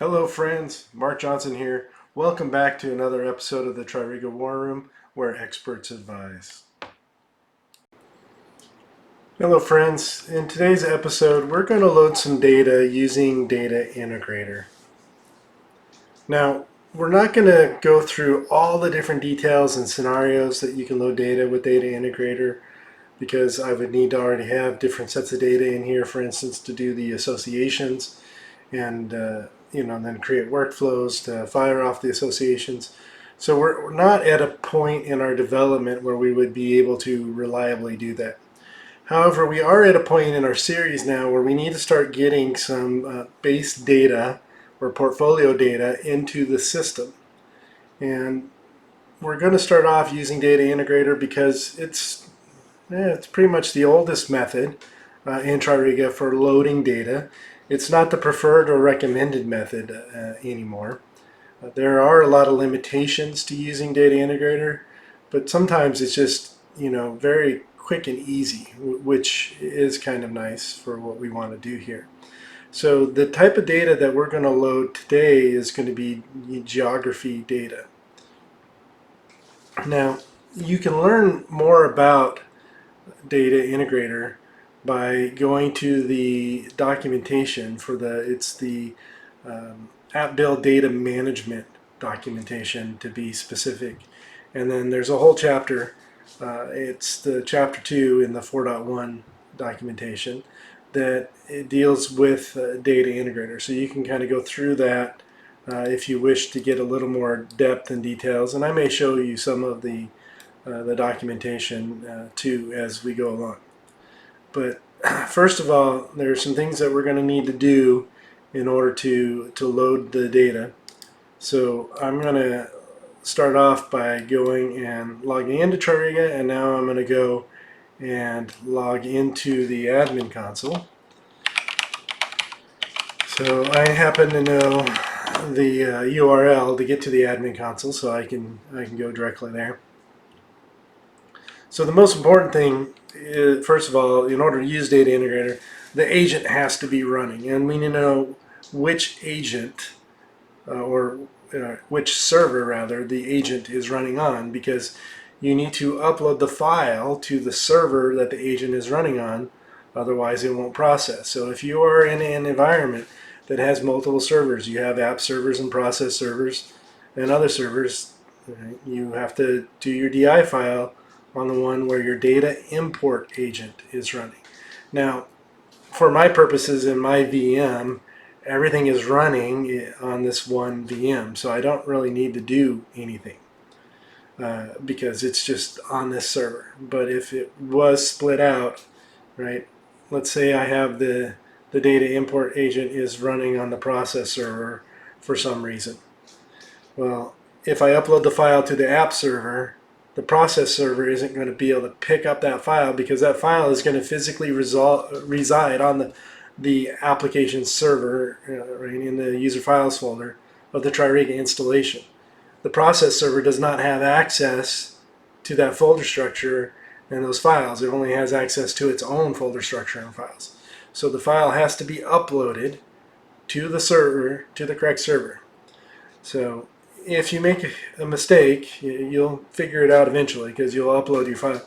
Hello friends, Mark Johnson here. Welcome back to another episode of the TRIRIGA War Room, where experts advise. Hello friends, in today's episode we're going to load some data using Data Integrator. Now, we're not going to go through all the different details and scenarios that you can load data with Data Integrator because I would need to already have different sets of data in here, for instance, to do the associations and then create workflows to fire off the associations. So we're not at a point in our development where we would be able to reliably do that. However, we are at a point in our series now where we need to start getting some base data or portfolio data into the system. And we're going to start off using Data Integrator because it's pretty much the oldest method in TRIRIGA for loading data. It's not the preferred or recommended method anymore. There are a lot of limitations to using Data Integrator, but sometimes it's just very quick and easy, which is kind of nice for what we want to do here. So the type of data that we're going to load today is going to be geography data. Now, you can learn more about Data Integrator by going to the documentation for it's the app build data management documentation, to be specific. And then there's a whole chapter, it's the chapter 2 in the 4.1 documentation that it deals with Data Integrator. So you can kind of go through that if you wish to get a little more depth and details. And I may show you some of the documentation too as we go along. But first of all, there are some things that we're going to need to do in order to load the data. So I'm going to start off by going and logging into TRIRIGA, and now I'm going to go and log into the admin console. So I happen to know the URL to get to the admin console, so I can go directly there. So the most important thing is, first of all, in order to use Data Integrator, the agent has to be running, and we need to know which agent which server rather the agent is running on, because you need to upload the file to the server that the agent is running on, otherwise it won't process. So if you are in an environment that has multiple servers, you have app servers and process servers and other servers, you have to do your DI file on the one where your data import agent is running. Now, for my purposes in my VM, everything is running on this one VM, so I don't really need to do anything because it's just on this server. But if it was split out, right, let's say I have the data import agent is running on the process server for some reason. Well, if I upload the file to the app server, the process server isn't going to be able to pick up that file because that file is going to physically reside on the application server, right, in the user files folder of the TRIRIGA installation. The process server does not have access to that folder structure and those files. It only has access to its own folder structure and files. So the file has to be uploaded to the server, to the correct server. So if you make a mistake, you'll figure it out eventually because you'll upload your file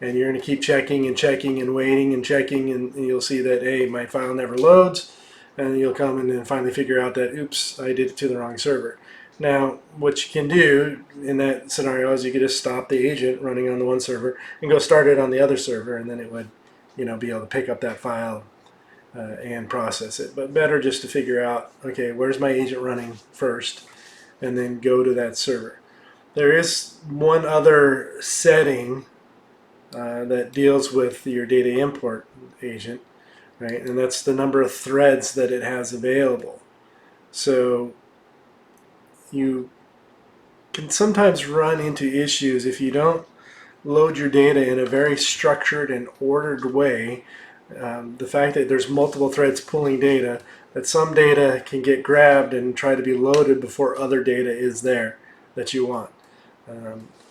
and you're going to keep checking and checking and waiting and checking, and you'll see that, hey, my file never loads, and you'll come and then finally figure out that, oops, I did it to the wrong server. Now, what you can do in that scenario is you could just stop the agent running on the one server and go start it on the other server, and then it would, be able to pick up that file and process it. But better just to figure out, okay, where's my agent running first, and then go to that server. There is one other setting that deals with your data import agent, right? And that's the number of threads that it has available. So you can sometimes run into issues if you don't load your data in a very structured and ordered way. The fact that there's multiple threads pulling data, that some data can get grabbed and try to be loaded before other data is there that you want.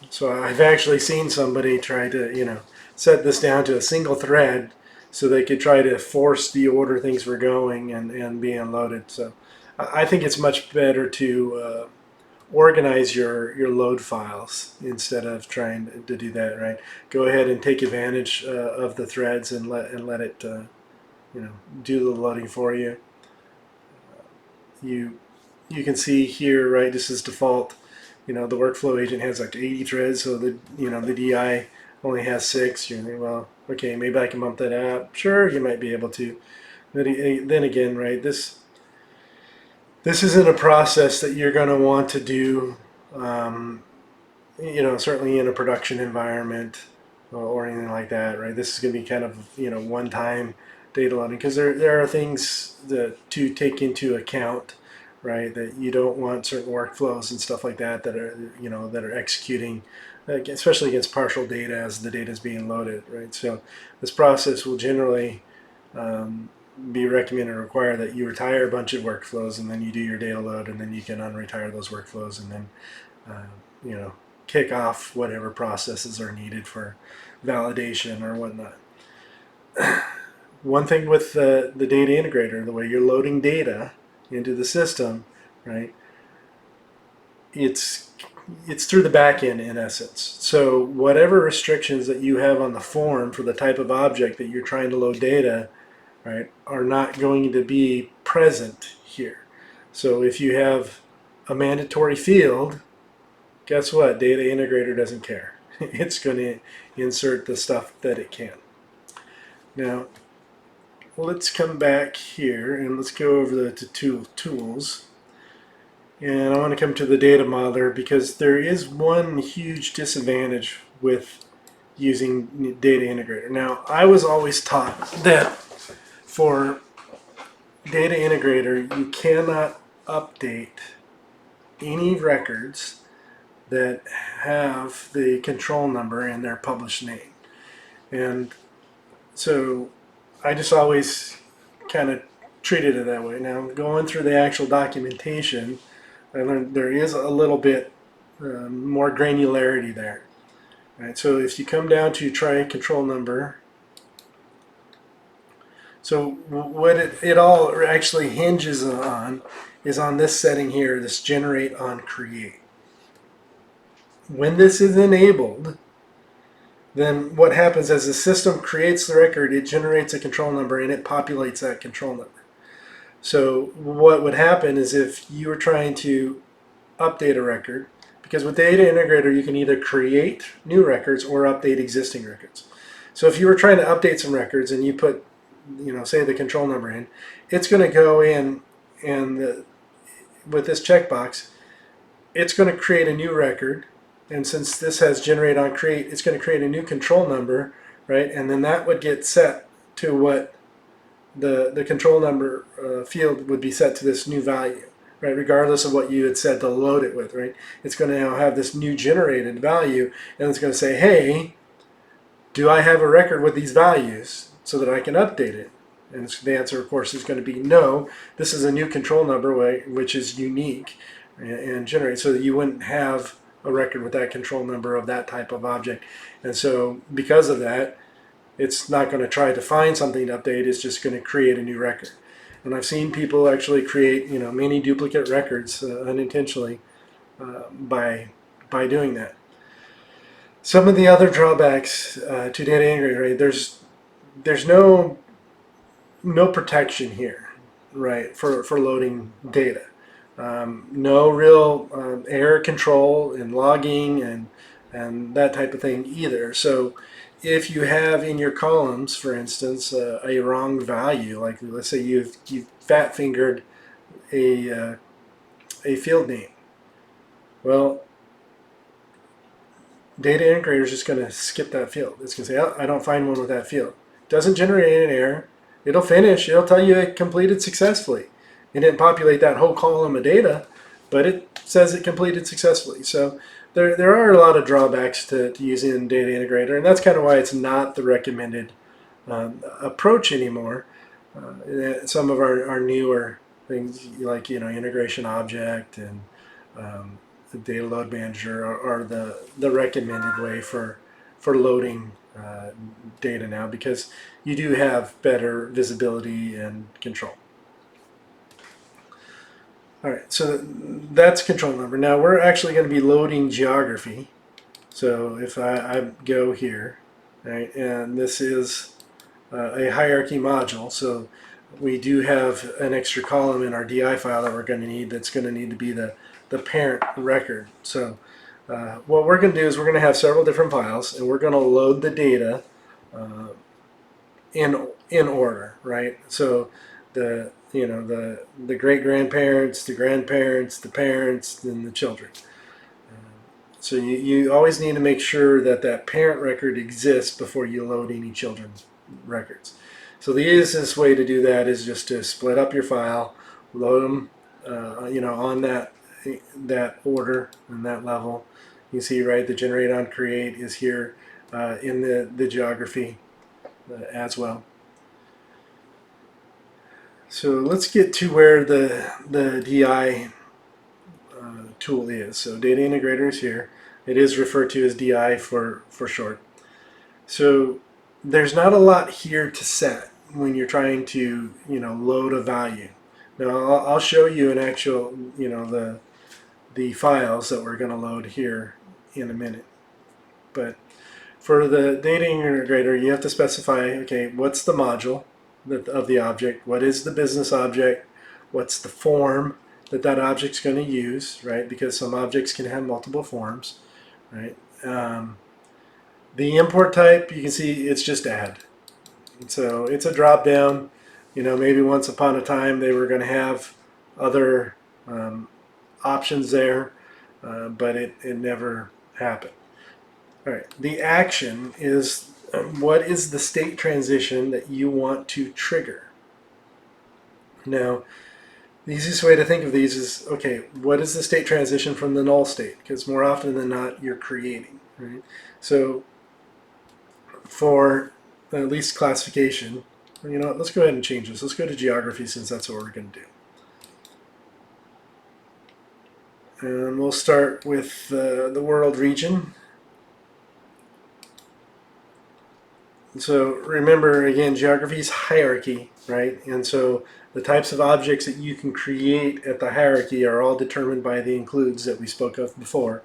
So I've actually seen somebody try to, set this down to a single thread so they could try to force the order things were going and be unloaded. So I think it's much better to organize your load files instead of trying to do that. Right? Go ahead and take advantage of the threads and let it do the loading for you. You you can see here, right? This is default. The workflow agent has like 80 threads, so the DI only has 6. You think, well, okay, maybe I can bump that up. Sure, you might be able to. Then again, right? This isn't a process that you're going to want to do. Um, certainly in a production environment or anything like that, right? This is going to be kind of one-time data loading because there are things to take into account, right? That you don't want certain workflows and stuff like that that are executing, especially against partial data as the data is being loaded, right? So this process will generally be recommended or require that you retire a bunch of workflows and then you do your data load and then you can unretire those workflows and then uh, you know kick off whatever processes are needed for validation or whatnot. One thing with the data integrator, the way you're loading data into the system, right? It's it's through the back end in essence. So whatever restrictions that you have on the form for the type of object that you're trying to load data, right, are not going to be present here. So if you have a mandatory field, guess what? Data Integrator doesn't care. It's going to insert the stuff that it can. Now, let's come back here and let's go over the tools. And I want to come to the data modeler because there is one huge disadvantage with using Data Integrator. Now, I was always taught that for Data Integrator, you cannot update any records that have the control number in their published name. And so I just always kind of treated it that way. Now, going through the actual documentation, I learned there is a little bit more granularity there. Right? So if you come down to try control number, so what it all actually hinges on is on this setting here, this generate on create. When this is enabled, then what happens as the system creates the record, it generates a control number and it populates that control number. So what would happen is if you were trying to update a record, because with Data Integrator you can either create new records or update existing records. So if you were trying to update some records and you put, say the control number in, it's going to go in and with this checkbox, it's going to create a new record. And since this has generate on create, it's going to create a new control number, right? And then that would get set to what the control number field would be set to this new value, right? Regardless of what you had said to load it with, right? It's going to now have this new generated value, and it's going to say, hey, do I have a record with these values so that I can update it? And the answer, of course, is going to be no. This is a new control number, which is unique and generated, so that you wouldn't have a record with that control number of that type of object. And so because of that, it's not going to try to find something to update. It's just going to create a new record. And I've seen people actually create, many duplicate records unintentionally by doing that. Some of the other drawbacks to Data Integrator, right? There's no protection here, right, for loading data. No real error control and logging and that type of thing either. So if you have in your columns, for instance, a wrong value, like let's say you've fat fingered a field name, well, Data Integrator is just going to skip that field. It's going to say, oh, I don't find one with that field. Doesn't generate an error. It'll finish. It'll tell you it completed successfully. It didn't populate that whole column of data, but it says it completed successfully. So there are a lot of drawbacks to using Data Integrator, and that's kind of why it's not the recommended approach anymore. Some of our newer things like integration object and the data load manager are the recommended way for loading data now, because you do have better visibility and control. All right, so that's control number. Now we're actually going to be loading geography. So if I go here, right, and this is a hierarchy module, so we do have an extra column in our DI file that we're going to need that's going to need to be the parent record. So what we're going to do is we're going to have several different files, and we're going to load the data uh, in order, right? So the the great grandparents, the grandparents, the parents, and the children. So you always need to make sure that that parent record exists before you load any children's records. So the easiest way to do that is just to split up your file, load them, on that order and that level. You see, right, the generate on create is here in the geography as well. So let's get to where the DI tool is. So Data Integrator is here. It is referred to as DI for short. So there's not a lot here to set when you're trying to load a value. Now I'll show you an actual the files that we're going to load here in a minute. But for the data integrator, you have to specify, okay, what's the module of the object? What is the business object? What's the form that object's going to use, right? Because some objects can have multiple forms, right? The import type, you can see it's just add. And so it's a drop down. Maybe once upon a time they were going to have other options there, but it never happened. All right, the action is what is the state transition that you want to trigger? Now, the easiest way to think of these is, okay, what is the state transition from the null state? Because more often than not, you're creating, right? So for at least classification, let's go ahead and change this. Let's go to geography since that's what we're going to do. And we'll start with the world region. So remember, again, geography is hierarchy, right? And so the types of objects that you can create at the hierarchy are all determined by the includes that we spoke of before.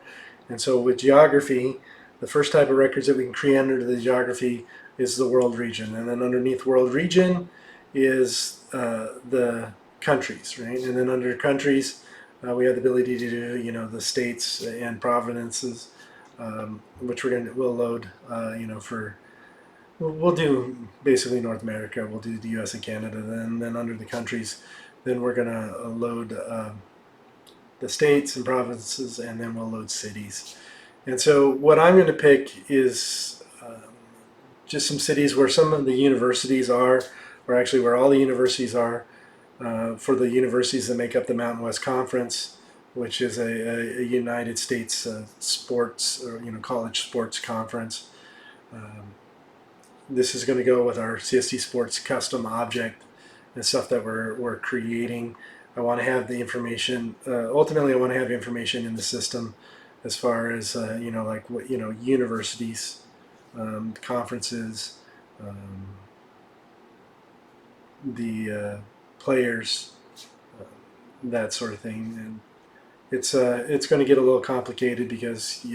And so with geography, the first type of records that we can create under the geography is the world region. And then underneath world region is the countries, right? And then under countries, we have the ability to do, the states and provinces, which we'll load, for. We'll do basically North America. We'll do the U.S. and Canada. Then under the countries, then we're going to load the states and provinces, and then we'll load cities. And so what I'm going to pick is just some cities where some of the universities are, or actually where all the universities are, for the universities that make up the Mountain West Conference, which is a United States sports or college sports conference. This is going to go with our CST Sports custom object and stuff that we're creating. I want to have the information. Ultimately, I want to have information in the system as far as like what universities, conferences, the players, that sort of thing. And it's going to get a little complicated because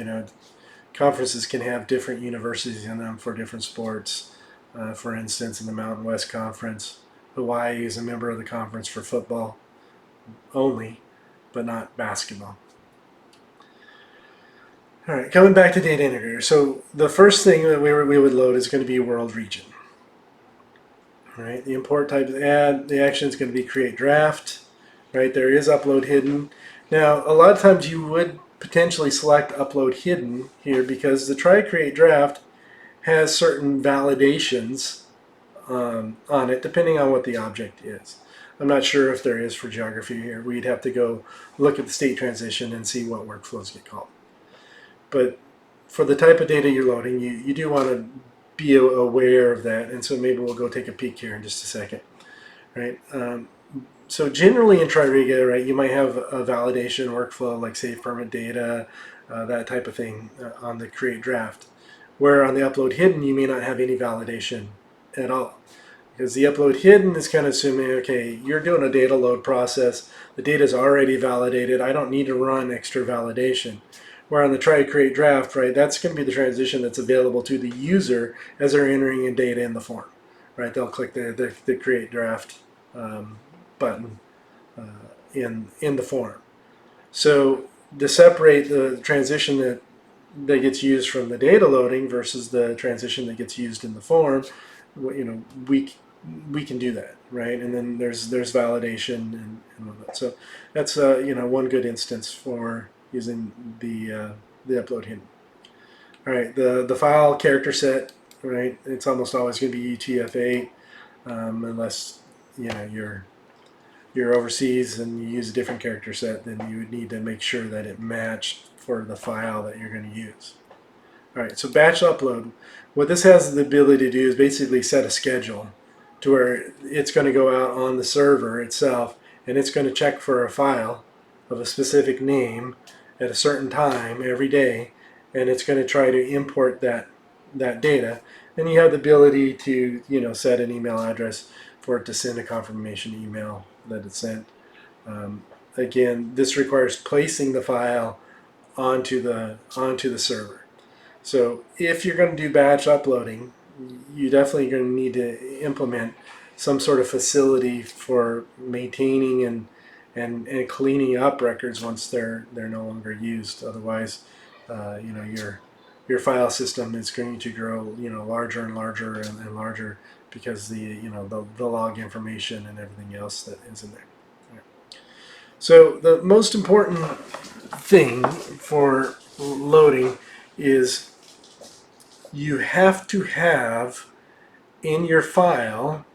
conferences can have different universities in them for different sports. For instance, in the Mountain West Conference, Hawaii is a member of the conference for football only, but not basketball. All right, coming back to Data Integrator. So the first thing that we would load is going to be world region. All right, the import type is add. The action is going to be create draft. Right, there is upload hidden. Now, a lot of times you would potentially select upload hidden here because the try create draft has certain validations on it depending on what the object is. I'm not sure if there is for geography here. We'd have to go look at the state transition and see what workflows get called. But for the type of data you're loading, you do want to be aware of that, and so maybe we'll go take a peek here in just a second. Right? So generally in TRIRIGA, right, you might have a validation workflow like save permit data, that type of thing on the create draft. Where on the upload hidden, you may not have any validation at all. Because the upload hidden is kind of assuming, okay, you're doing a data load process. The data is already validated. I don't need to run extra validation. Where on the try create draft, right, that's going to be the transition that's available to the user as they're entering in data in the form, right? They'll click the create draft button in the form. So to separate the transition that gets used from the data loading versus the transition that gets used in the form, we can do that, right? And then there's validation and all that. So that's one good instance for using the upload hidden. All right, the file character set, right? It's almost always going to be UTF-8 unless you're overseas and you use a different character set, then you would need to make sure that it matched for the file that you're going to use. All right, so batch upload. What this has the ability to do is basically set a schedule to where it's going to go out on the server itself and it's going to check for a file of a specific name at a certain time every day, and it's going to try to import that data. And you have the ability to set an email address for it to send a confirmation email that it's sent. Again, this requires placing the file onto the server. So if you're going to do batch uploading, you definitely going to need to implement some sort of facility for maintaining and cleaning up records once they're no longer used. Otherwise, your file system is going to grow larger and larger and larger because the log information and everything else that is in there. So the most important thing for loading is you have to have in your file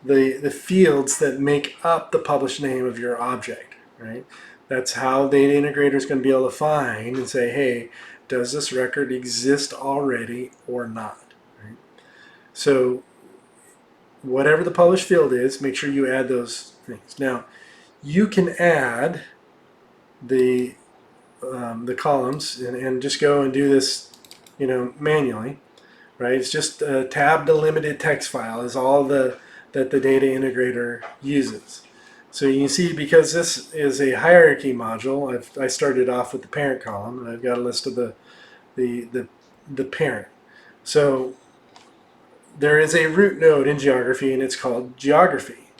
the fields that make up the published name of your object, right? That's how Data Integrator is going to be able to find and say, hey, does this record exist already or not? Right? So whatever the published field is, make sure you add those things. Now, you can add the columns and just go and do this, manually, right? It's just a tab delimited text file is all that the Data Integrator uses. So you can see, because this is a hierarchy module, I started off with the parent column, and I've got a list of the parent. So there is a root node in geography, and it's called geography.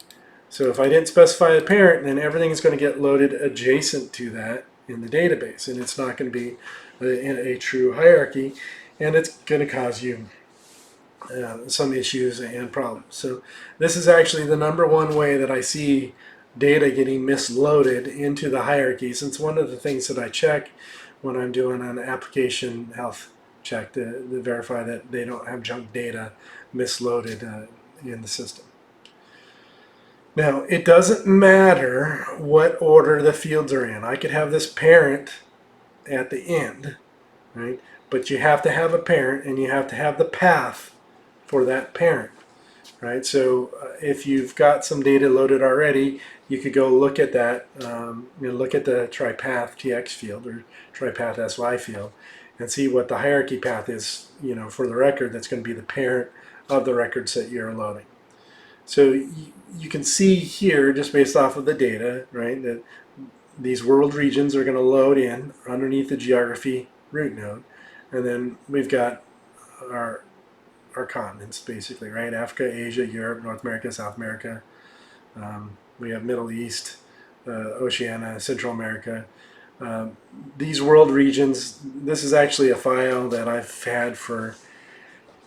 So if I didn't specify a parent, then everything is going to get loaded adjacent to that in the database, and it's not going to be a true hierarchy, and it's going to cause you some issues and problems. So this is actually the #1 way that I see data getting misloaded into the hierarchies. It's one of the things that I check when I'm doing an application health check to verify that they don't have junk data misloaded in the system. Now, it doesn't matter what order the fields are in. I could have this parent at the end, right? But you have to have a parent, and you have to have the path for that parent, right? So if you've got some data loaded already, you could go look at that, look at the TriPath TX field or TriPath SY field, and see what the hierarchy path is, for the record that's going to be the parent of the records that you're loading. So you can see here, just based off of the data, right, that these world regions are going to load in underneath the geography root node. And then we've got our continents, basically, right? Africa, Asia, Europe, North America, South America. We have Middle East, Oceania, Central America. These world regions, this is actually a file that I've had for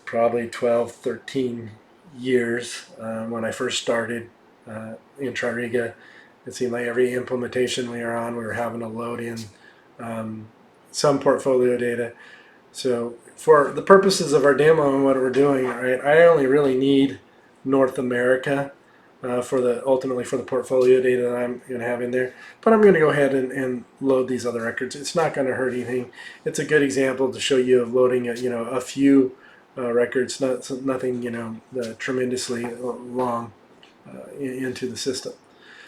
probably 12, 13 years. When I first started in TRIRIGA, it seemed like every implementation we were on, we were having to load in some portfolio data. So for the purposes of our demo and what we're doing, right, I only really need North America ultimately for the portfolio data that I'm going to have in there. But I'm going to go ahead and load these other records. It's not going to hurt anything. It's a good example to show you of loading a few records, nothing tremendously long into the system.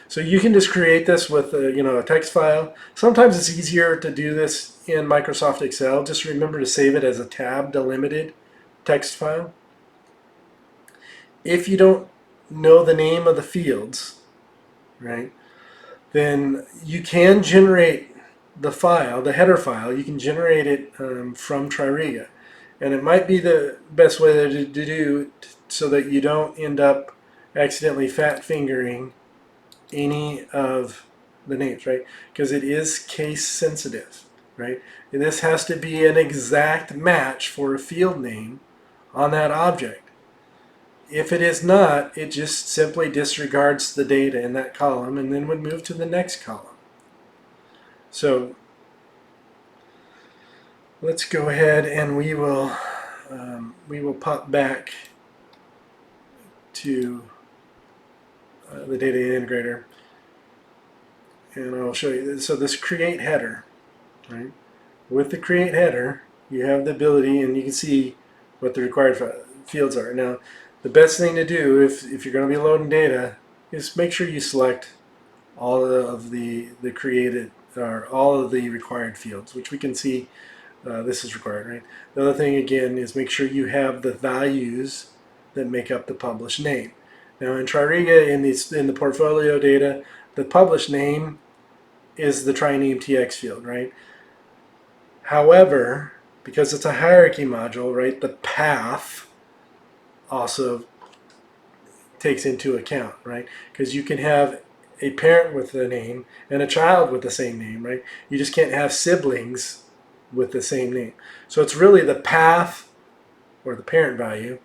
So you can just create this with a text file. Sometimes it's easier to do this in Microsoft Excel. Just remember to save it as a tab delimited text file. If you don't know the name of the fields, right, then you can generate the file, the header file. You can generate it from TRIRIGA. And it might be the best way to do so that you don't end up accidentally fat fingering any of the names, right? Because it is case sensitive, right? And this has to be an exact match for a field name on that object. If it is not, it just simply disregards the data in that column and then would move to the next column. So let's go ahead and we will pop back to the Data Integrator, and I'll show you this. So this create header, right? With the create header, you have the ability, and you can see what the required fields are. Now, the best thing to do if you're going to be loading data is make sure you select all of the created, or all of the required fields, which we can see this is required, right? The other thing again is make sure you have the values that make up the published name. Now in TRIRIGA, in the portfolio data, the published name is the triname TX field, right? However, because it's a hierarchy module, right, the path also takes into account, right? Because you can have a parent with the name and a child with the same name, right? You just can't have siblings with the same name. So it's really the path, or the parent value,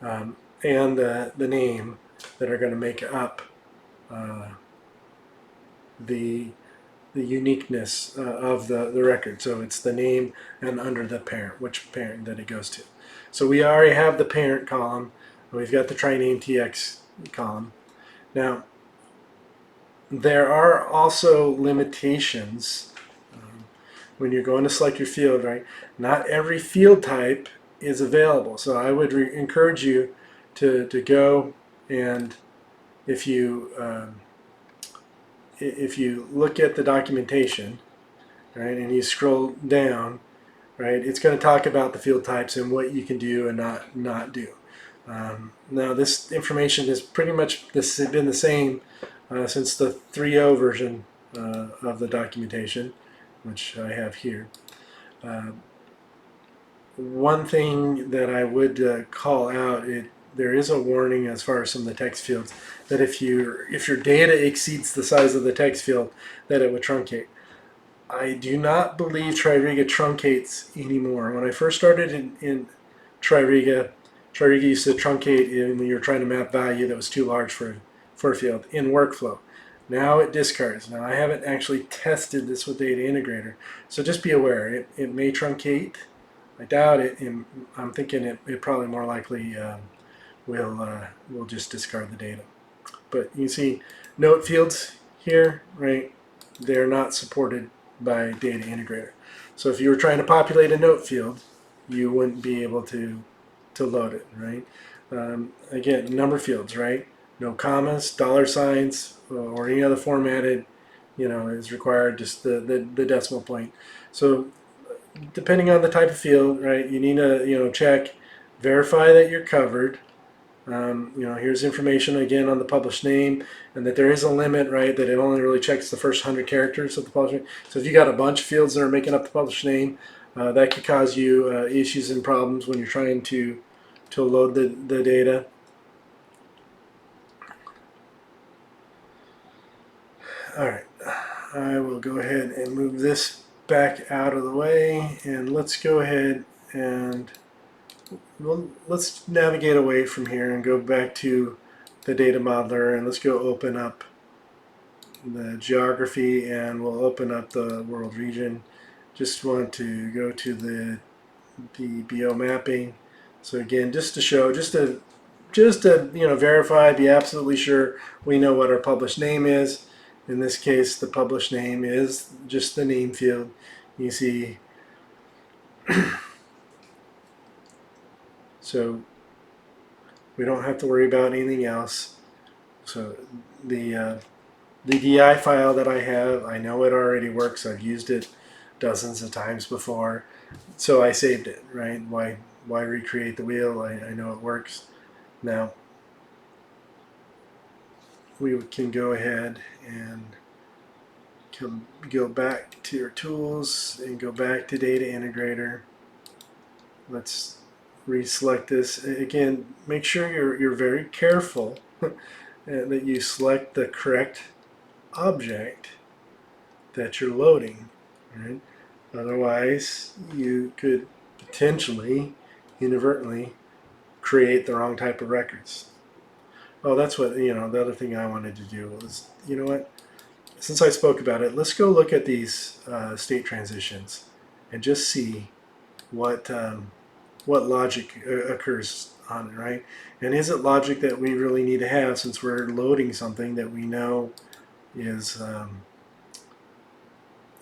and the name that are going to make up uh, the uniqueness of the record. So it's the name and under the parent, which parent that it goes to. So we already have the parent column. We've got the triname TX column. Now, there are also limitations when you're going to select your field, right? Not every field type is available. So I would encourage you to go, and if you look at the documentation, right, and you scroll down, right, it's going to talk about the field types and what you can do and not do. Now, this information has pretty much been the same since the 3.0 version of the documentation, which I have here. One thing that I would call out, there is a warning as far as some of the text fields, that if your data exceeds the size of the text field, that it would truncate. I do not believe TRIRIGA truncates anymore. When I first started in TRIRIGA, TRIRIGA used to truncate when you were trying to map value that was too large for a field in workflow. Now it discards. Now I haven't actually tested this with Data Integrator, so just be aware. It may truncate. I doubt it. I'm thinking it probably more likely will just discard the data. But you can see note fields here, right? They're not supported by Data Integrator. So if you were trying to populate a note field, you wouldn't be able to load it, right? Again, number fields, right? No commas, dollar signs, or any other formatted, is required. Just the decimal point. So depending on the type of field, right, you need to check, verify that you're covered. Here's information again on the published name, and that there is a limit, right, that it only really checks the first 100 characters of the published name. So if you got a bunch of fields that are making up the published name, that could cause you issues and problems when you're trying to load the data. All right, I will go ahead and move this back out of the way, and let's go ahead and let's navigate away from here and go back to the data modeler, and let's go open up the geography, and we'll open up the world region. Just want to go to the BO mapping. So again, just to show, just to verify, be absolutely sure we know what our published name is. In this case, the published name is just the name field. You see, so we don't have to worry about anything else. So the DI file that I have, I know it already works. I've used it dozens of times before, so I saved it, right? Why recreate the wheel? I know it works. Now, we can go ahead and go back to your tools and go back to Data Integrator. Let's reselect this. Again, make sure you're very careful that you select the correct object that you're loading. Right? Otherwise, you could potentially, inadvertently, create the wrong type of records. Oh, that's what, the other thing I wanted to do was, what? Since I spoke about it, let's go look at these state transitions and just see what logic occurs on it, right? And is it logic that we really need to have since we're loading something that we know is,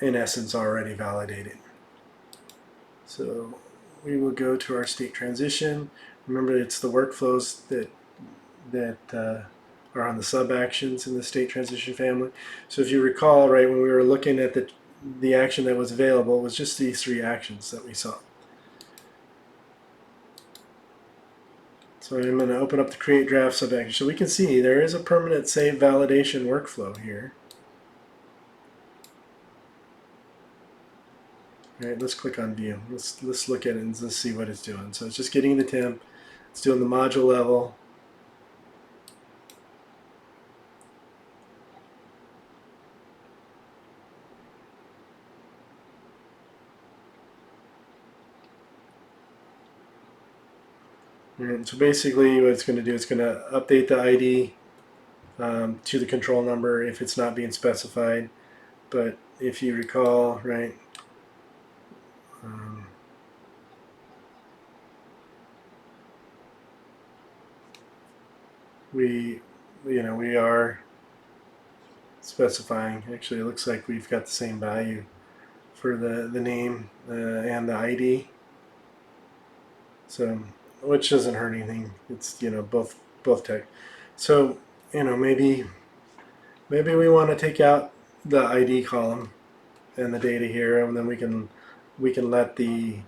in essence, already validated? So we will go to our state transition. Remember, it's the workflows that are on the sub-actions in the state transition family. So if you recall, right, when we were looking at the action that was available, it was just these 3 actions that we saw. So I'm going to open up the create draft sub-action. So we can see there is a permanent save validation workflow here. All right, let's click on view. Let's look at it and let's see what it's doing. So it's just getting the temp. It's doing the module level. And so basically what it's going to do, it's going to update the ID to the control number if it's not being specified. But if you recall, right, we are specifying. Actually, it looks like we've got the same value for the name and the ID. So, which doesn't hurt anything. It's both tech. So maybe we want to take out the ID column and the data here, and then we can let the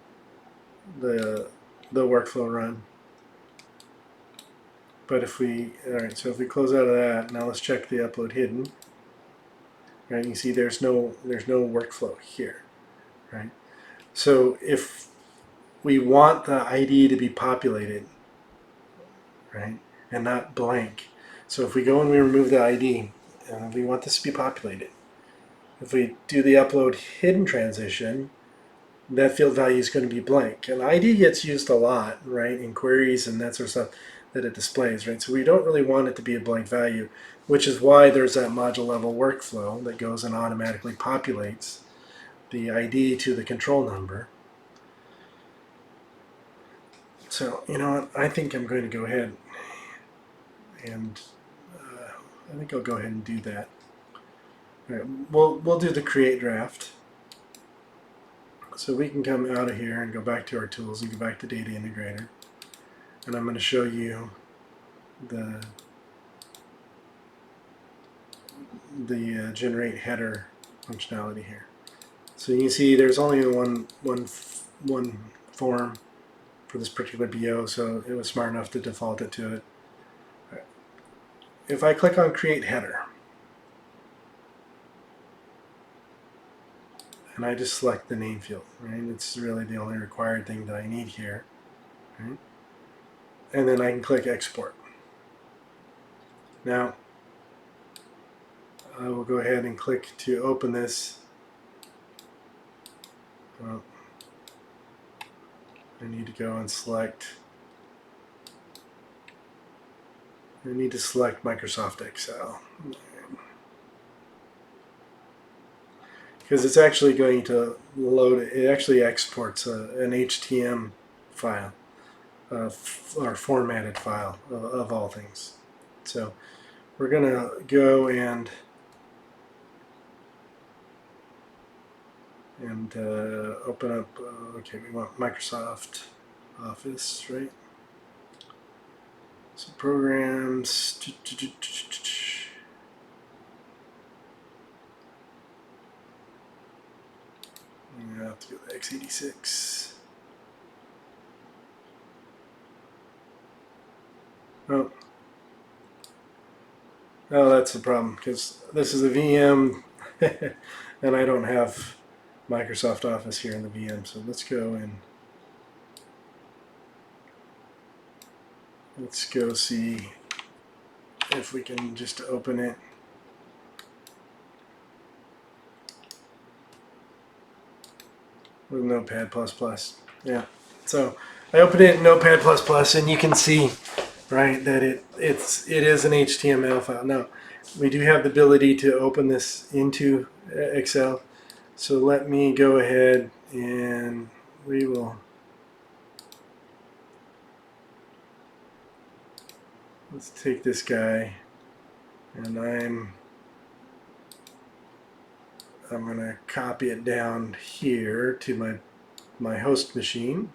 workflow run. But if we so if we close out of that, now let's check the upload hidden. Right, you see there's no workflow here, right? So if we want the ID to be populated, right, and not blank. So if we go and we remove the ID, and we want this to be populated, if we do the upload hidden transition, that field value is going to be blank. And ID gets used a lot, right, in queries and that sort of stuff that it displays, right? So we don't really want it to be a blank value, which is why there's that module level workflow that goes and automatically populates the ID to the control number. So, you know what, I think I'm going to go ahead and I think I'll go ahead and do that. All right, we'll do the create draft. So we can come out of here and go back to our tools and go back to Data Integrator. And I'm going to show you the generate header functionality here. So you can see there's only one form for this particular BO, so it was smart enough to default it to it. Right. If I click on create header, and I just select the name field, right? It's really the only required thing that I need here, right? And then I can click export. Now, I will go ahead and click to open this. Well, I need to go and select. I need to select Microsoft Excel. Because it's actually going to load it. It actually exports an HTML file, or formatted file of all things. So we're going to go and open up, okay, we want Microsoft Office, right? So programs, I have to go to x86. Oh, Oh, that's the problem, because this is a VM and I don't have Microsoft Office here in the VM. So let's go and let's go see if we can just open it. With Notepad++. Yeah. So I opened it in Notepad++, and you can see, right, that it is an HTML file. Now, we do have the ability to open this into Excel. So let me go ahead and we will. Let's take this guy, and I'm going to copy it down here to my host machine.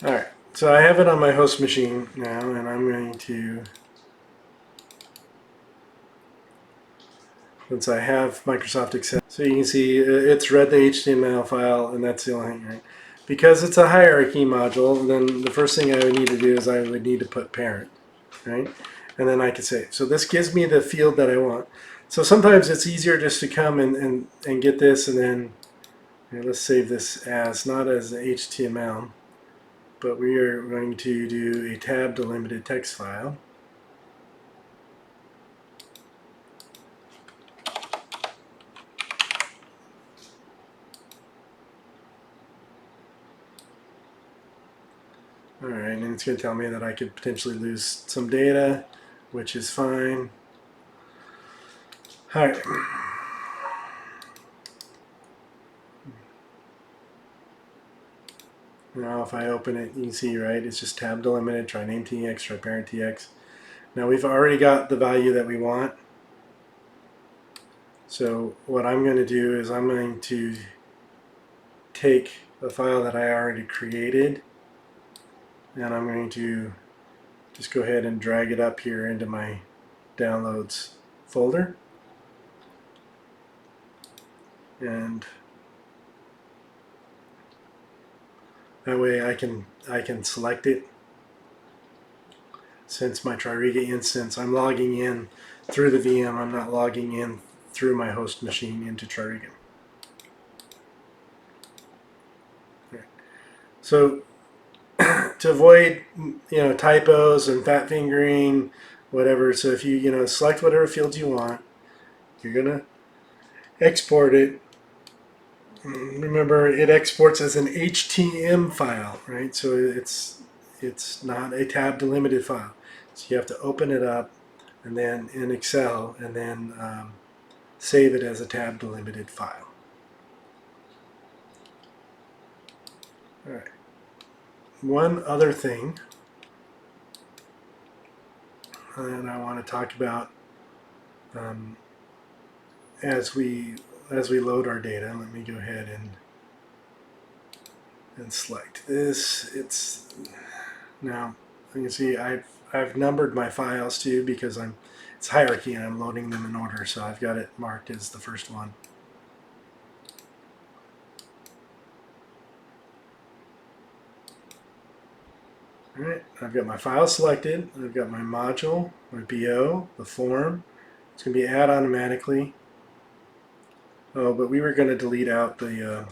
Alright, so I have it on my host machine now, and I'm going to, since I have Microsoft Excel, so you can see it's read the HTML file, and that's the only thing, right? Because it's a hierarchy module, then the first thing I would need to do is I would need to put parent, right? And then I can save. So this gives me the field that I want. So sometimes it's easier just to come and get this, and then let's save this as, not as HTML, but we are going to do a tab delimited text file. Alright, and it's going to tell me that I could potentially lose some data, which is fine. Alright. Now if I open it, you can see, right, it's just tab delimited, try name tx, try parent tx. Now we've already got the value that we want. So what I'm going to do is I'm going to take the file that I already created, and I'm going to just go ahead and drag it up here into my downloads folder. And that way I can select it. Since my TRIRIGA instance, I'm logging in through the VM. I'm not logging in through my host machine into TRIRIGA. Okay. So to avoid typos and fat fingering, whatever. So if you select whatever fields you want, you're gonna export it. Remember, it exports as an HTML file, right? So it's not a tab delimited file. So you have to open it up, and then in Excel, and then save it as a tab delimited file. All right. One other thing that I want to talk about as we load our data. Let me go ahead and select this. It's now you can see I've numbered my files too, because it's hierarchy and I'm loading them in order, so I've got it marked as the first one. Alright, I've got my file selected, I've got my module, my BO, the form. It's going to be add automatically. Oh, but we were going to delete out the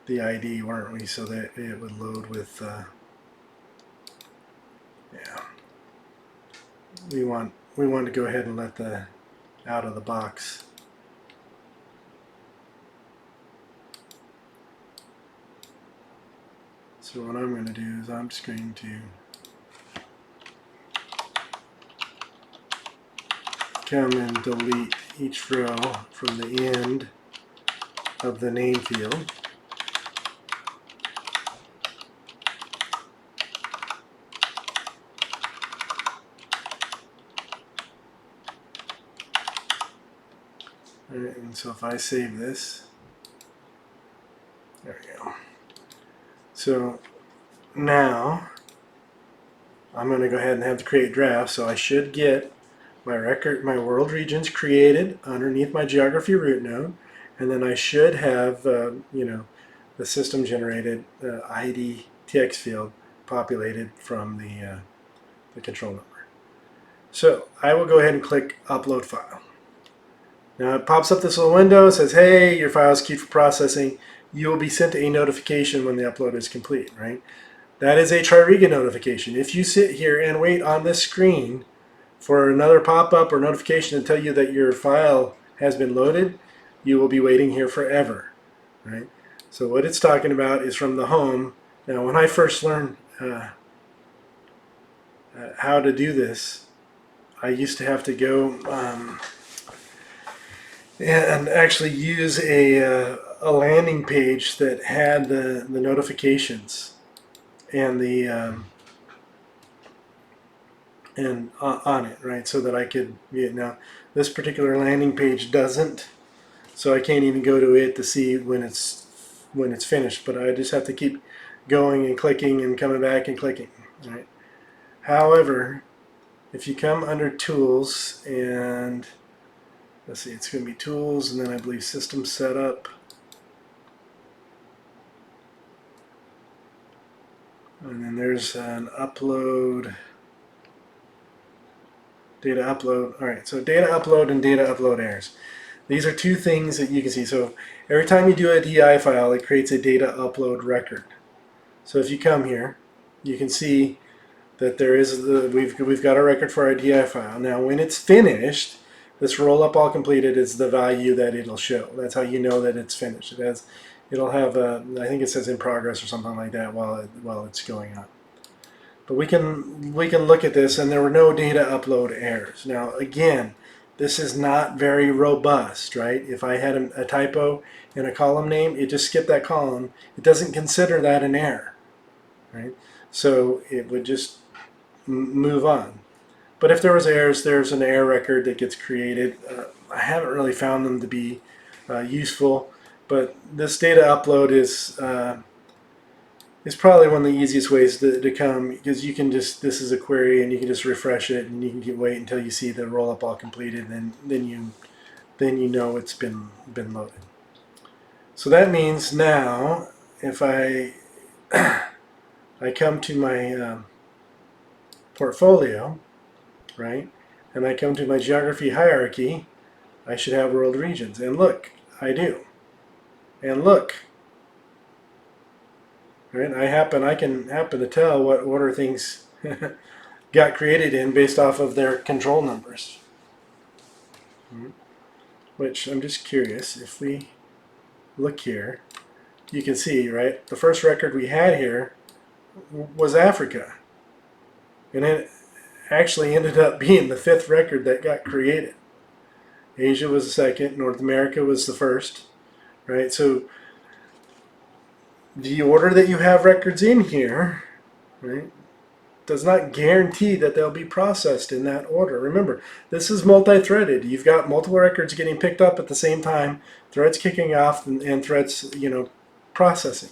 ID, weren't we, so that it would load with yeah. We want to go ahead and let the out of the box. So what I'm going to do is I'm just going to come and delete each row from the end of the name field. Alright, and so if I save this, there we go. So now I'm going to go ahead and have to create draft, so I should get my world regions created underneath my geography root node, and then I should have the system generated ID TX field populated from the control number. So I will go ahead and click Upload File. Now it pops up this little window, says, hey, your file is queued for processing. You will be sent a notification when the upload is complete, right? That is a TRIRIGA notification. If you sit here and wait on this screen for another pop-up or notification to tell you that your file has been loaded, you will be waiting here forever, right? So what it's talking about is from the home. Now when I first learned how to do this, I used to have to go and actually use a landing page that had the notifications and the on it, right, so that I could now this particular landing page doesn't, so I can't even go to it to see when it's finished, but I just have to keep going and clicking and coming back and clicking, right? However, if you come under Tools and let's see, it's going to be Tools and then I believe System Setup. And then there's an upload, data upload. All right, so data upload and data upload errors. These are two things that you can see. So every time you do a DI file, it creates a data upload record. So if you come here, you can see that there is we've got a record for our DI file. Now when it's finished, this roll up all completed is the value that it'll show. That's how you know that it's finished. It'll have I think it says in progress or something like that while it's going on. But we can look at this and there were no data upload errors. Now again, this is not very robust, right? If I had a typo in a column name, it just skipped that column. It doesn't consider that an error, right? So it would just move on. But if there was errors, there's an error record that gets created. I haven't really found them to be useful, but this data upload is probably one of the easiest ways to come, because you can just, this is a query and you can just refresh it and you can wait until you see the roll up all completed, and then you know it's been loaded. So that means now if I I come to my portfolio, right, and I come to my geography hierarchy, I should have world regions, and look, I do, and look, right, I can happen to tell what order things got created in based off of their control numbers. Which I'm just curious, if we look here, you can see, right, the first record we had here was Africa, and it actually ended up being the 5th record that got created. Asia was the second, North America was the first, right? So the order that you have records in here, right, does not guarantee that they'll be processed in that order. Remember, this is multi-threaded. You've got multiple records getting picked up at the same time, threads kicking off, and threads, processing.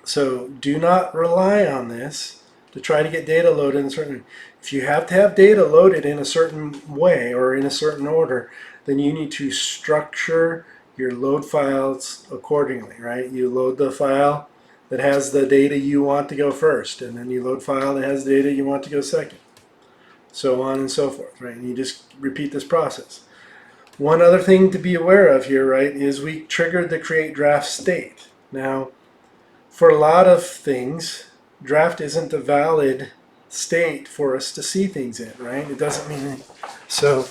So do not rely on this to try to get data loaded in a certain. If you have to have data loaded in a certain way or in a certain order, then you need to structure your load files accordingly, right? You load the file that has the data you want to go first, and then you load file that has the data you want to go second, so on and so forth, right? And you just repeat this process. One other thing to be aware of here, right, is we triggered the create draft state. Now, for a lot of things, draft isn't a valid state for us to see things in, right? It doesn't mean anything. So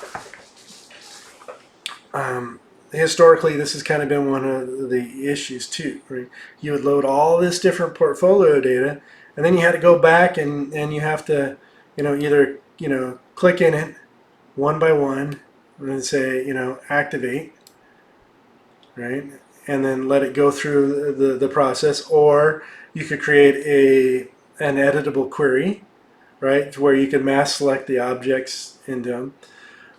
historically, this has kind of been one of the issues too, right? You would load all this different portfolio data, and then you had to go back and you have to, either, click in it one by one and then say, activate, right? And then let it go through the process, or you could create an editable query, right, where you can mass select the objects into them.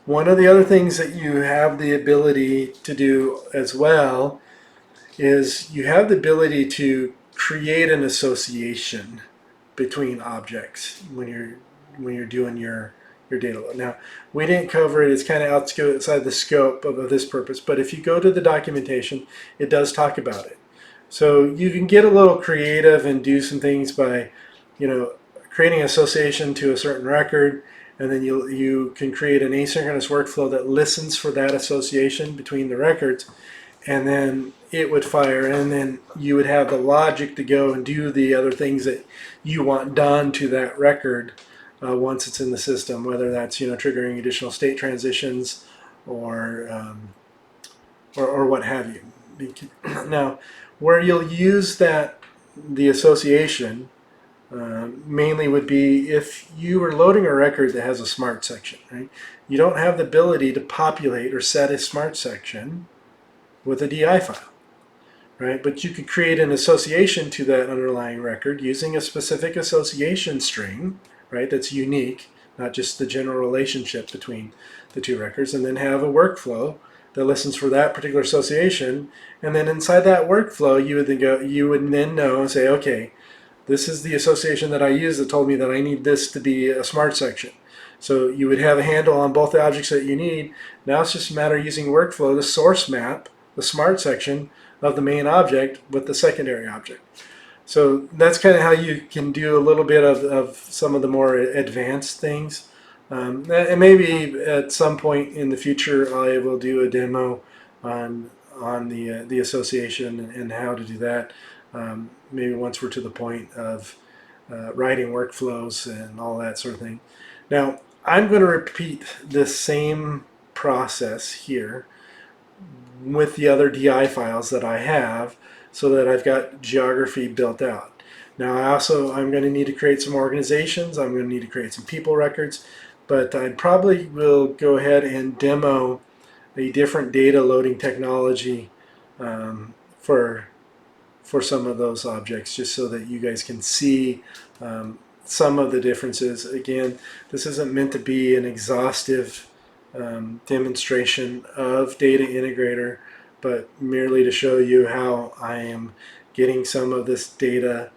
One of the other things that you have the ability to do as well is you have the ability to create an association between objects when you're doing your your data load. Now, we didn't cover it. It's kind of outside the scope of this purpose. But if you go to the documentation, it does talk about it. So you can get a little creative and do some things by, creating an association to a certain record, and then you can create an asynchronous workflow that listens for that association between the records, and then it would fire, and then you would have the logic to go and do the other things that you want done to that record once it's in the system, whether that's triggering additional state transitions or what have you. Now, where you'll use the association mainly would be if you were loading a record that has a smart section, right? You don't have the ability to populate or set a smart section with a DI file, right? But you could create an association to that underlying record using a specific association string, right? That's unique, not just the general relationship between the two records, and then have a workflow that listens for that particular association, and then inside that workflow, you would then know and say, okay, this is the association that I used that told me that I need this to be a smart section. So you would have a handle on both the objects that you need. Now it's just a matter of using workflow to source map the smart section of the main object with the secondary object. So that's kind of how you can do a little bit of some of the more advanced things. And maybe at some point in the future I will do a demo on the association and how to do that. Maybe once we're to the point of writing workflows and all that sort of thing. Now, I'm going to repeat this same process here with the other DI files that I have so that I've got geography built out. Now, I'm going to need to create some organizations. I'm going to need to create some people records, but I probably will go ahead and demo a different data loading technology for some of those objects, just so that you guys can see some of the differences. Again, this isn't meant to be an exhaustive demonstration of Data Integrator, but merely to show you how I am getting some of this data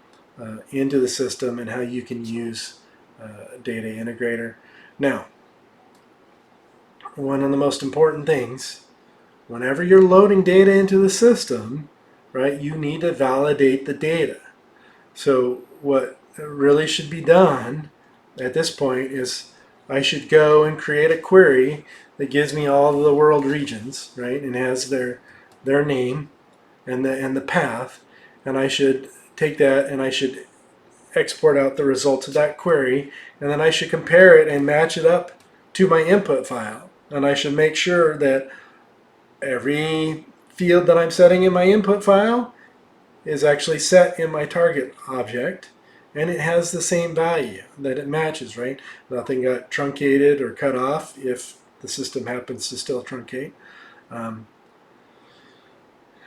into the system and how you can use Data Integrator. Now, one of the most important things, whenever you're loading data into the system, right, you need to validate the data. So what really should be done at this point is I should go and create a query that gives me all of the world regions, right, and has their name and the path, and I should take that and I should export out the results of that query, and then I should compare it and match it up to my input file, and I should make sure that every field that I'm setting in my input file is actually set in my target object, and it has the same value, that it matches, right? Nothing got truncated or cut off if the system happens to still truncate.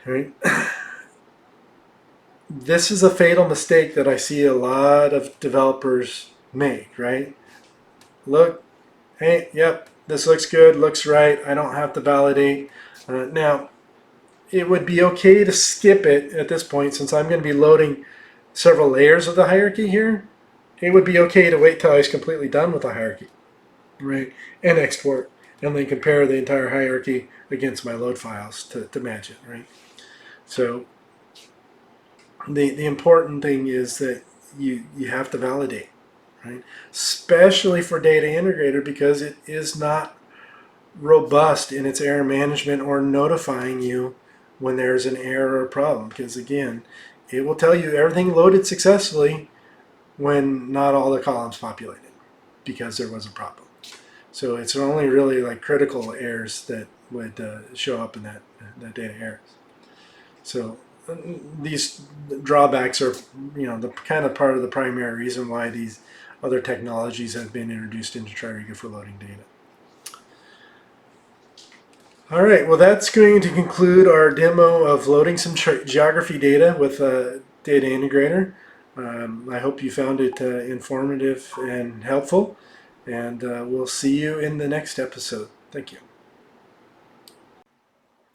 Right? This is a fatal mistake that I see a lot of developers make, right? Look, hey, yep, this looks good, looks right, I don't have to validate. Now, it would be okay to skip it at this point, since I'm going to be loading several layers of the hierarchy here. It would be okay to wait till I was completely done with the hierarchy, right? And export, and then compare the entire hierarchy against my load files to match it, right? So the important thing is that you have to validate, right? Especially for Data Integrator, because it is not robust in its error management or notifying you when there's an error or problem, because again, it will tell you everything loaded successfully when not all the columns populated because there was a problem. So it's only really like critical errors that would show up in that data errors. So these drawbacks are, the kind of part of the primary reason why these other technologies have been introduced into TRIRIGA for loading data. All right, well, that's going to conclude our demo of loading some geography data with Data Integrator. I hope you found it informative and helpful, and we'll see you in the next episode. Thank you.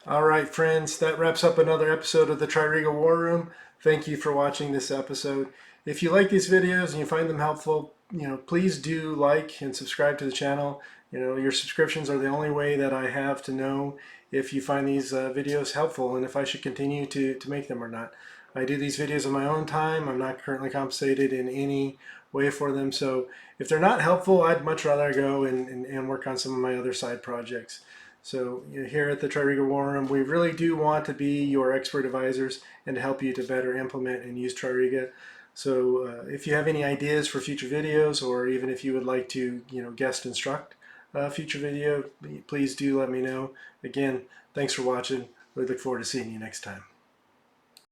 All right, friends, that wraps up another episode of the TRIRIGA War Room. Thank you for watching this episode. If you like these videos and you find them helpful, please do like and subscribe to the channel. Your subscriptions are the only way that I have to know if you find these videos helpful and if I should continue to make them or not. I do these videos on my own time. I'm not currently compensated in any way for them. So if they're not helpful, I'd much rather go and work on some of my other side projects. So here at the TRIRIGA War Room, we really do want to be your expert advisors and to help you to better implement and use TRIRIGA. So if you have any ideas for future videos, or even if you would like to, guest instruct a future video, please do let me know. Again, thanks for watching. We look forward to seeing you next time.